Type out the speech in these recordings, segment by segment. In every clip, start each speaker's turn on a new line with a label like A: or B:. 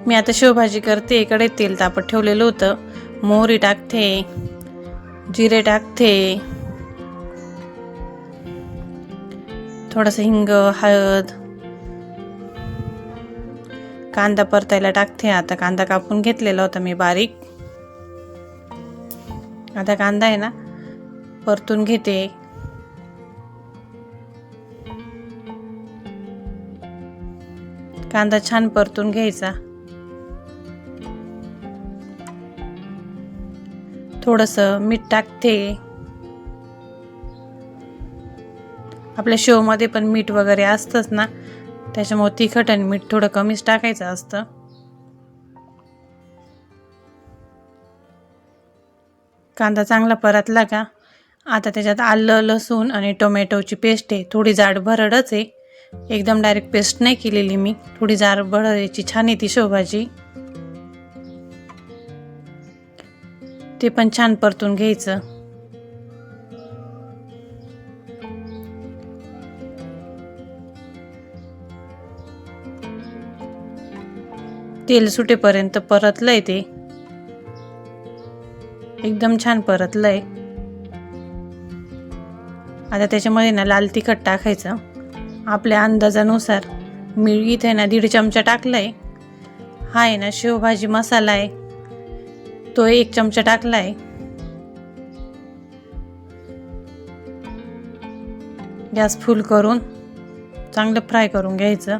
A: मी आता शेवभाजी करते. इकडे तेल तापत ठेवलेलं होतं. मोहरी टाकते, जिरे टाकते, थोडंसं हिंग, हळद, कांदा परतायला टाकते. आता कांदा कापून घेतलेला होता मी बारीक. आता कांदा आहे ना परतून घेते. कांदा छान परतून घ्यायचा. थोडंसं मीठ टाकते. आपल्या शेवमध्ये पण मीठ वगैरे असतंच ना, त्याच्यामुळे तिखट आणि मीठ थोडं कमीच टाकायचं असतं. कांदा चांगला परतला का आता त्याच्यात आलं, लसूण आणि टोमॅटोची पेस्ट आहे. थोडी जाड भरडच आहे, एकदम डायरेक्ट पेस्ट नाही केलेली मी. थोडी जाड भरडाची छान येते शेवभाजी. ते पण छान परतून घ्यायचं. तेल सुटेपर्यंत परतलंय ते, एकदम छान परतलंय. आता त्याच्यामध्ये ना लाल तिखट टाकायचं आपल्या अंदाजानुसार. मीठ इथे ना 1.5 चमचा टाकलाय. हा आहे ना शेवभाजी मसाला आहे, तो 1 चमचा टाकलाय. गॅस फुल करून चांगलं फ्राय करून घ्यायचं.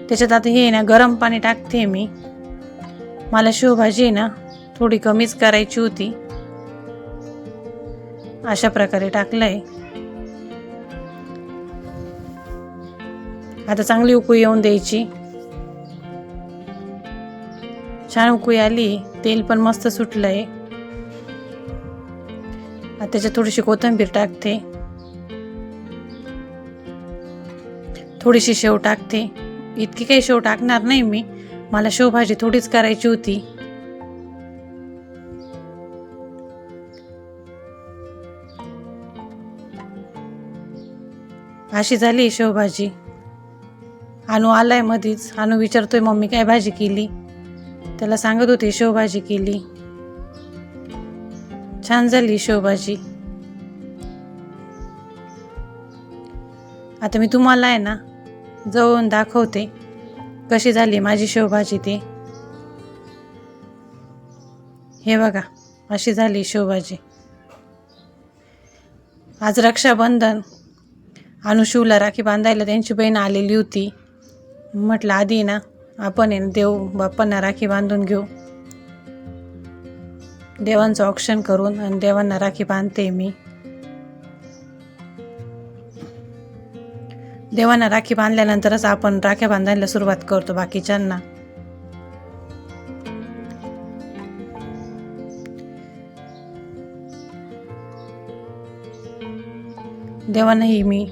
A: त्याच्यात आता हे ना गरम पाणी टाकते मी. मला शेवभाजी ना थोडी कमीच करायची होती. अशा प्रकारे टाकलंय. आता चांगली उकळी येऊन द्यायची. छान उकळी आली, तेल पण मस्त सुटलंय. आता त्याच्यात थोडीशी कोथिंबीर टाकते, थोडीशी शेव टाकते. इतकी काही शेव टाकणार नाही मी, मला शेवभाजी थोडीच करायची होती. अशी झाली शेवभाजी. अनु आलाय मधीच. अनु विचारतोय मम्मी काय भाजी केली. त्याला सांगत होते शेवभाजी केली. छान झाली शेवभाजी. आता मी तुम्हाला आहे ना जवळून दाखवते कशी झाली माझी शेवभाजी ते. हे बघा, अशी झाली शेवभाजी. आज रक्षाबंधन. अनुशिवला राखी बांधायला त्यांची बहीण आलेली होती. म्हटलं आधी ना आपण आहे ना देव बाप्पांना राखी बांधून घेऊ. देवांचं औक्षण करून आणि देवांना राखी बांधते मी. देवांना राखी बांधल्यानंतरच आपण राख्या बांधायला सुरुवात करतो बाकीच्यांना. देवांनाही मी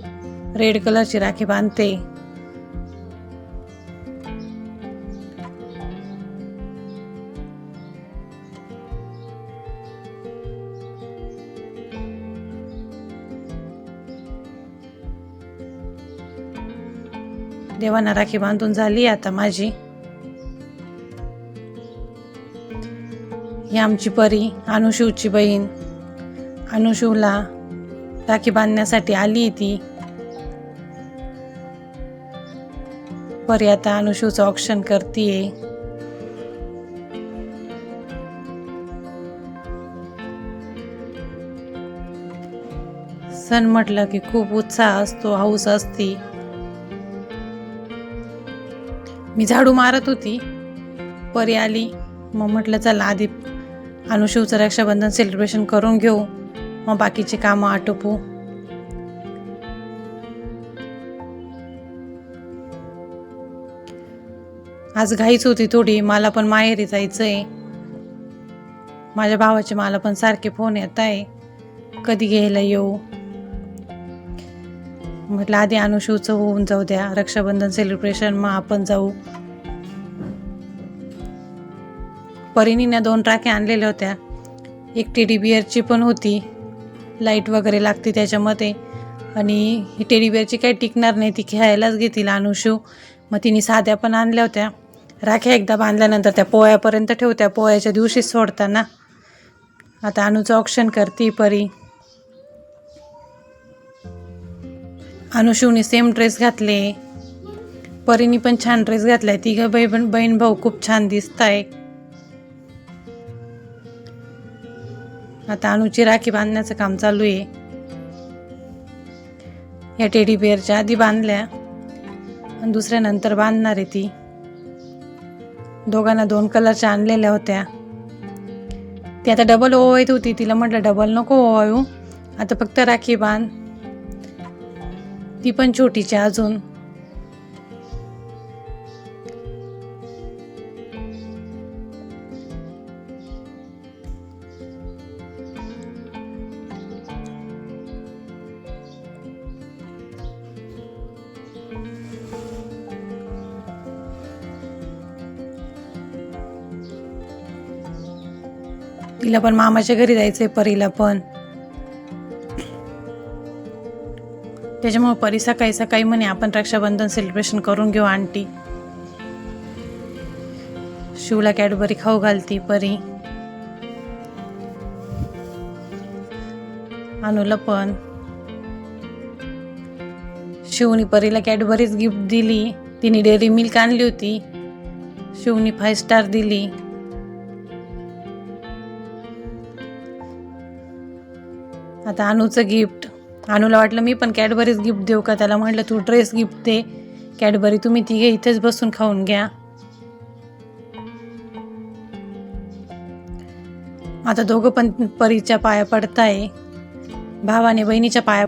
A: रेड कलरची राखी बांधते. देवांना राखी बांधून झाली आता माझी. ही आमची परी, अनुशिवची बहीण. अनुशिवला राखी बांधण्यासाठी आली ती. परी आता अनुशिवचं औक्षण करतीये. सण म्हटलं की खूप उत्साह असतो, हौस असती. मी झाडू मारत होती, परी आली. मग म्हटलं चला आधी अनुशिवचं रक्षाबंधन सेलिब्रेशन करून घेऊ, मग बाकीचे कामं आटोपू. आज घाईच होती थोडी. मला पण माहेरी जायचंय. माझ्या भावाचे मला पण सारखे फोन येत आहे कधी घ्यायला येऊ. म्हटलं आधी अनुशिवचं होऊन जाऊ द्या रक्षाबंधन सेलिब्रेशन, मग आपण जाऊ. परीनीने 2 राख्या आणलेल्या होत्या. एक टेडी बिअरची पण होती, लाईट वगैरे लागते त्याच्यामध्ये. आणि ही टेडी बिअरची काही टिकणार नाही, ती खेळायलाच घेतील अनुशू. मग तिने साध्या पण आणल्या होत्या. राख्या एकदा बांधल्यानंतर त्या पोळ्यापर्यंत ठेवत्या, पोळ्याच्या दिवशी सोडताना. आता अनुचं ऑप्शन करते परी. अनुशूने सेम ड्रेस घातले, परीने पण छान ड्रेस घातलाय. तिघं बहीण भाऊ खूप छान दिसत आहे. आता अनुची राखी बांधण्याचं काम चालू आहे. या टेडी बिअरच्या आधी बांधल्या आणि दुसऱ्या नंतर बांधणार आहे ती. दोघांना 2 कलरच्या आणलेल्या होत्या. ती आता डबल ओवायत होती, तिला म्हटलं डबल नको ओवाळू, आता फक्त राखी बांध. ती पण छोटीची अजून. तिला पण मामाच्या घरी जायचंय, परीला पण. त्याच्यामुळे परी सकाळी सकाळी म्हणे आपण रक्षाबंधन सेलिब्रेशन करून घेऊ आंटी. शिवला कॅडबरी खाऊ घालती परी, अनुला पण. शिवनी परीला कॅडबरीच गिफ्ट दिली. तिने डेअरी मिल्क आणली होती, शिवनी 5 स्टार दिली. आता अनुचं गिफ्ट. अनुला वाटलं मी पण कॅडबरीज गिफ्ट देऊ का, त्याला म्हटलं तू ड्रेस गिफ्ट दे, कॅडबरी तुम्ही तिघे इथेच बसून खाऊन घ्या. आता दोघं पण परीच्या पाया पडताय. भावाने बहिणीच्या पाया